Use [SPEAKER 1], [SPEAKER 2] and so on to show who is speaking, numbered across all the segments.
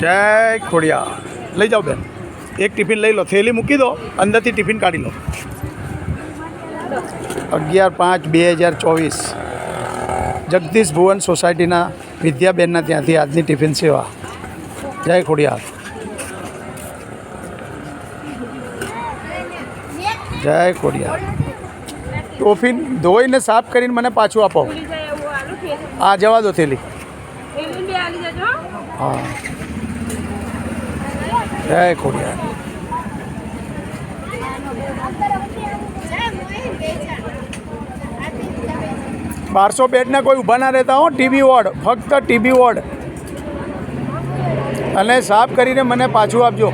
[SPEAKER 1] જય ખોડિયા લઈ જાઓ બેન, એક ટિફિન લઈ લો, થેલી મૂકી દો, અંદરથી ટિફિન કાઢી લો. 11/5/2024 જગદીશ ભુવન સોસાયટીના વિદ્યાબેનના ત્યાંથી આજની ટિફિન સેવા. જય ખોડિયા, જય ખોડિયા. ટિફિન ધોઈને સાફ કરીને મને પાછું આપો. હા જવા દો થેલી. હા જય ખોડિયા. 1200 બેડના કોઈ ઊભા ના રહેતા હો. ટીબી વોર્ડ, ફક્ત ટીબી વોર્ડ. અને સાફ કરીને મને પાછું આપજો.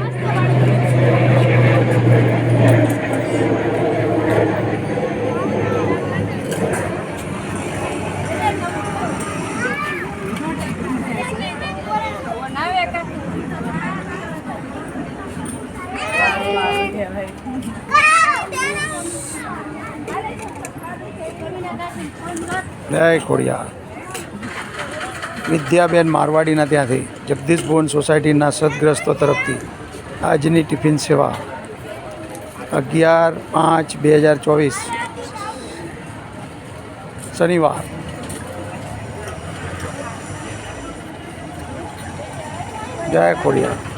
[SPEAKER 1] જય ખોડિયા. વિદ્યાબેન મારવાડીના ત્યાંથી જગદીશ ભુવન સોસાયટીના સદગ્રસ્તો તરફથી આજની ટિફિન સેવા 11/5/2024 શનિવાર. જય ખોડિયા.